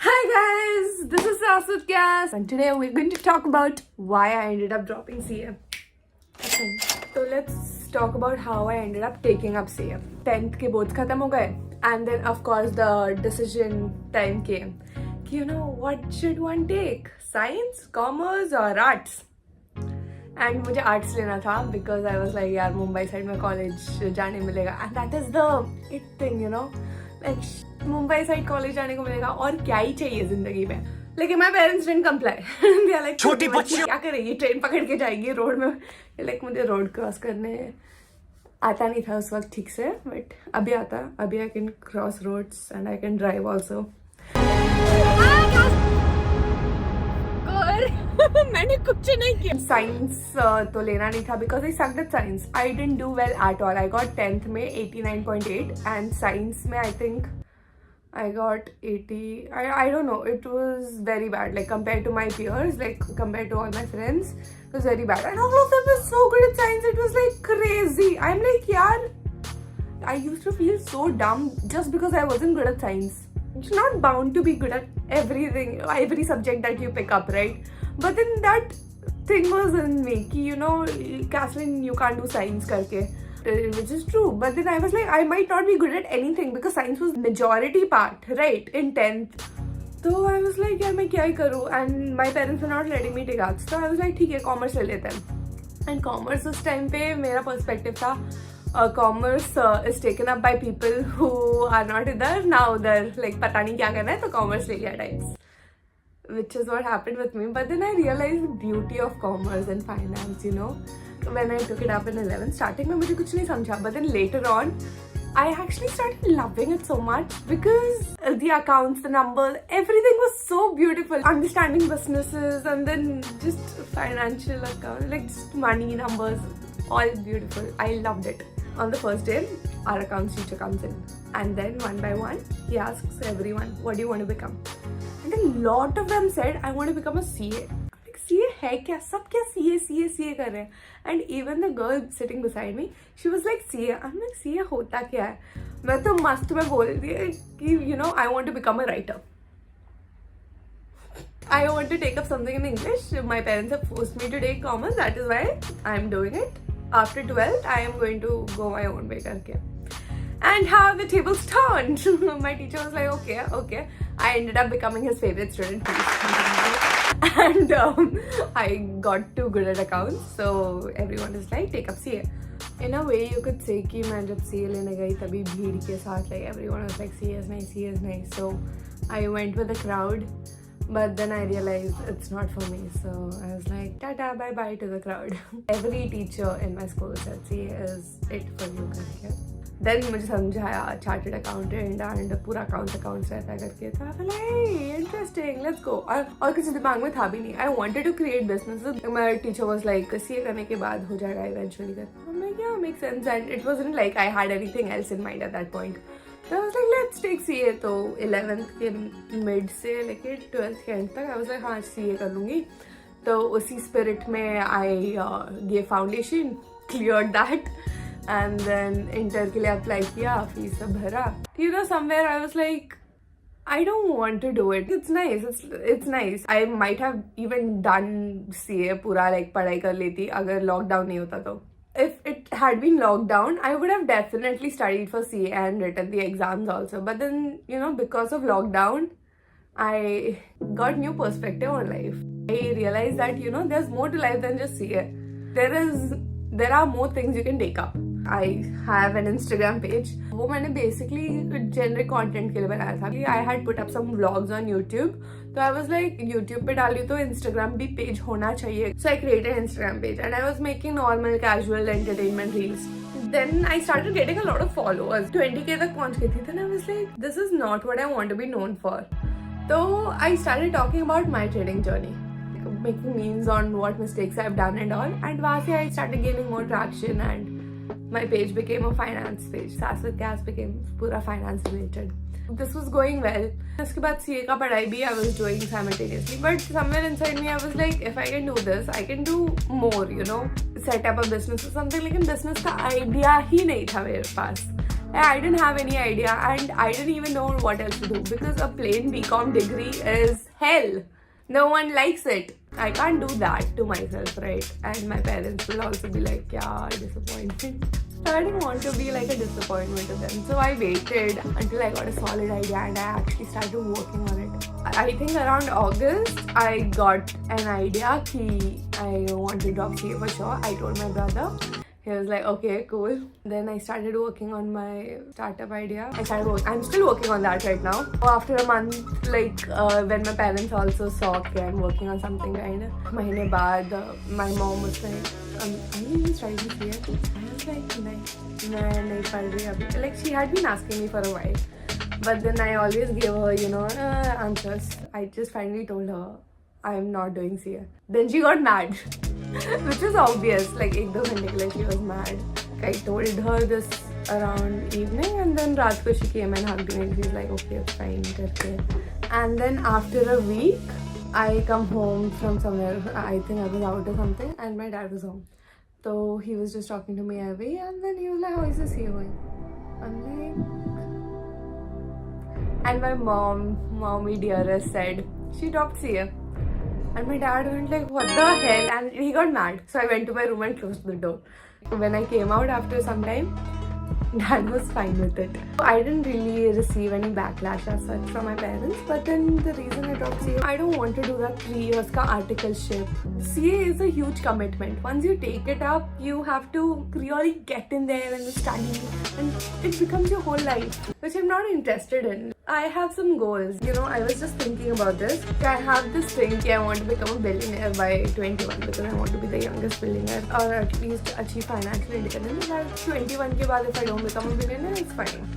Hi guys, this is Sasud Gas and today we're going to talk about why I ended up dropping CA. Okay, so let's talk about how I ended up taking up CA. 10th के boards खत्म हो गए and then of course the decision time came. You know, what should one take? Science, commerce or arts? And मुझे arts लेना था because I was like यार Mumbai side में college जाने मिलेगा and that is the it thing, you know, like Mumbai side college जाने को मिलेगा और क्या ही चाहिए जिंदगी में. लेकिन my parents didn't comply. They are like छोटी बच्ची क्या करेगी, ट्रेन पकड़ के जाएगी रोड में. लाइक मुझे रोड क्रॉस करने आता नहीं था उस वक्त ठीक से, बट अभी आता. अभी I can cross roads and I can drive also. मैंने कुछ नहीं किया. साइंस तो लेना नहीं था because I sucked at science. I didn't do well at all. I got 10th में 89.8 एंड साइंस में I think I got 80. I don't know. It was very bad. Like compared to my peers, like compared to all my friends, it was very bad. And all of them were so good at science. It was like crazy. I'm like, yaar, I used to feel so dumb just because I wasn't good at science. You're not bound to be good at everything, every subject that you pick up, right? But then that thing was in me, ki, you know, Kathleen, you can't do science karke. Which is true, but then I was like, I might not be good at anything because science was majority part, right, in 10th. So I was like, यार मैं क्या ही करूँ, and my parents were not letting me take arts. So I was like, ठीक है, commerce ले लेते हैं. And commerce उस time पे मेरा perspective था, commerce is taken up by people who are not इधर ना उधर, like पता नहीं क्या करना है तो commerce ले लिया types. Which is what happened with me. But then I realized the beauty of commerce and finance, you know. When I took it up in 11th, starting में मुझे कुछ नहीं समझा, but then later on, I actually started loving it so much because the accounts, the numbers, everything was so beautiful. Understanding businesses and then just financial account, like just money, numbers, all beautiful. I loved it. On the first day, our accounts teacher comes in and then one by one, he asks everyone, what do you want to become? And then a lot of them said, I want to become a CA. CA है क्या, सब क्या CA कर रहे हैं. And even the girl sitting beside me, she was like CA. I am like CA होता क्या है. मैं तो मस्त में बोल रही है कि you know I want to become a writer. I want to take up something in English. My parents have forced me to take commerce. That is why I am doing it. After 12th, I am going to go my own way करके. And how the tables turned. My teacher was like, okay. I ended up becoming his favorite student. And I got too good at accounts, so everyone is like, take up CA. In a way, you could say कि मैं जब CA लेने गई तभी भीड़ के साथ like everyone was like CA is nice. So I went with the crowd, but then I realized it's not for me. So I was like, tata, bye bye to the crowd. Every teacher in my school said CA is it for you करके. Then मुझे समझाया chartered accountant and पूरा accounts रहता है करके. तो I like interesting, let's go. और किसी दिमाग में था भी नहीं. I wanted to create business. My teacher was like CA करने के बाद हो जाएगा eventually. I'm like, yeah, makes sense. And it wasn't like I had anything else in mind at that point. So I was like, let's take CA. तो 11th के mid से लेके 12th के एंड तक I was like, हाँ CA कर लूँगी. तो उसी स्पिरिट में I gave foundation, cleared that. And then inter के लिए अप्लाई किया, फीस सब भरा. You know, somewhere I was like, I don't want to do it. It's nice. It's nice. I might have even done CA पूरा like पढ़ाई कर लेती अगर लॉकडाउन नहीं होता तो. If it had been lockdown, I would have definitely studied for CA and written the exams also. But then, you know, because of lockdown, I got new perspective on life. I realized that, you know, there's more to life than just CA. There are more things you can take up. I have an Instagram page. वो मैंने basically generic content के लिए बनाया था. I had put up some vlogs on YouTube. तो I was like, YouTube पे डाली तो Instagram भी page होना चाहिए. So I created an Instagram page and I was making normal casual entertainment reels. Then I started getting a lot of followers. 20K तक पहुंच गई थी. Then I was like, this is not what I want to be known for. So I started talking about my trading journey, making memes on what mistakes I've done and all. And वहाँ से I started gaining more traction and my page became a finance page. Sasud Gas became पूरा finance related. This was going well. उसके बाद CA का पढ़ाई भी I was doing simultaneously. But somewhere inside me I was like, if I can do this, I can do more, you know. Set up a business or something. लेकिन business का idea ही नहीं था मेरे पास. I didn't have any idea, and I didn't even know what else to do because a plain BCom degree is hell. No one likes it. I can't do that to myself, right? And my parents will also be like, yeah, disappointed. So I didn't want to be like a disappointment to them. So I waited until I got a solid idea and I actually started working on it. I think around August, I got an idea that I want to drop CA for sure. I told my brother. He was like, okay, cool. Then I started working on my startup idea. I'm still working on that right now. After a month, when my parents also saw that I'm working on something kind of, mahine baad, my mom was like, are you even studying here? I was like, nahi pad rahi abhi. Like, she had been asking me for a while. But then I always gave her, answers. I just finally told her, I'm not doing CA. Then she got mad. Which is obvious, like 1-2 घंटे के लिए she was mad. I told her this around evening and then रात को she came and hugged me and she's like, okay, it's fine, करके. And then after a week, I come home from somewhere, I think I was out or something, and my dad was home. So he was just talking to me away and then he was like, how is this year going? I'm like... And my mommy dearest said, she dropped CA. And my dad went like, what the hell? And he got mad. So I went to my room and closed the door. When I came out after some time, Dad was fine with it. I didn't really receive any backlash as such from my parents. But then the reason I dropped CA, I don't want to do that 3 years ka articleship. CA is a huge commitment. Once you take it up, you have to really get in there and study. And it becomes your whole life, which I'm not interested in. I have some goals. I was just thinking about this. I have this thing that I want to become a billionaire by 21 because I want to be the youngest billionaire or at least achieve financial independence. And at 21 ke baad, if I don't become a billionaire, it's fine.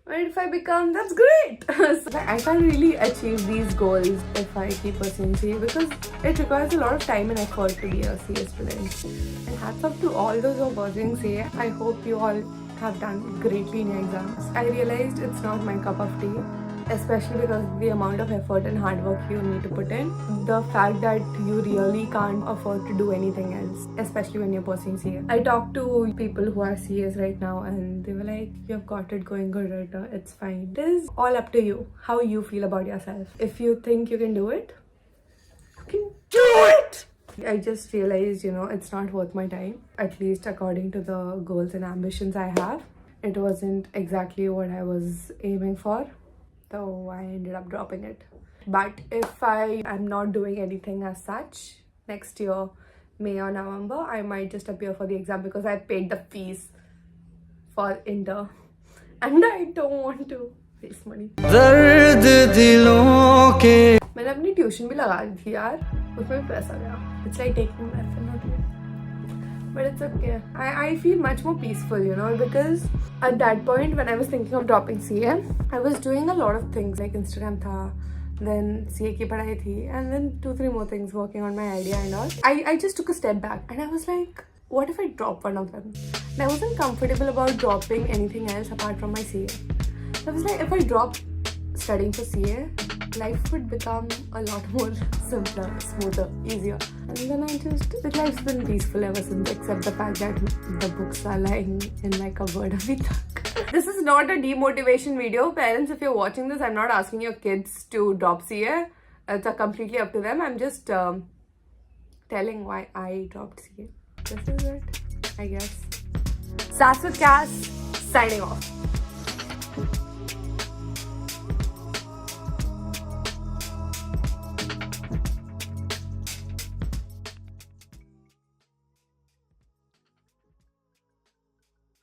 But if I become, that's great. So I can't really achieve these goals if I keep pursuing CA because it requires a lot of time and effort to be a CA student. And hats off to all those who are pursuing CA. I hope you all have done greatly in your exams. I realized it's not my cup of tea, especially because the amount of effort and hard work you need to put in. The fact that you really can't afford to do anything else, especially when you're pursuing CA. I talked to people who are CAs right now and they were like, you've got it going good right now, it's fine. It is all up to you, how you feel about yourself. If you think you can do it, you can do it! I just realized, it's not worth my time, at least according to the goals and ambitions I have. It wasn't exactly what I was aiming for. So I ended up dropping it. But if I am not doing anything as such, next year, May or November, I might just appear for the exam because I paid the fees for inter. And I don't want to waste money. मैंने अपनी tuition भी लगा दी थी यार, उसमें भी पैसा गया. It's like taking medicine, not really. But it's okay. I feel much more peaceful, because at that point when I was thinking of dropping CA, I was doing a lot of things like Instagram tha, then CA ki padhai thi, and then 2-3 more things working on my idea and all. I just took a step back and I was like, what if I drop one of them? And I wasn't comfortable about dropping anything else apart from my CA. So I was like, if I drop studying for CA, life would become a lot more simpler, smoother, easier. And then life's been peaceful ever since, except the fact that the books are lying in my cupboard abhi tak. This is not a demotivation video. Parents, if you're watching this, I'm not asking your kids to drop CA. It's completely up to them. I'm just telling why I dropped CA. This is it, I guess. Sass with Cass, signing off.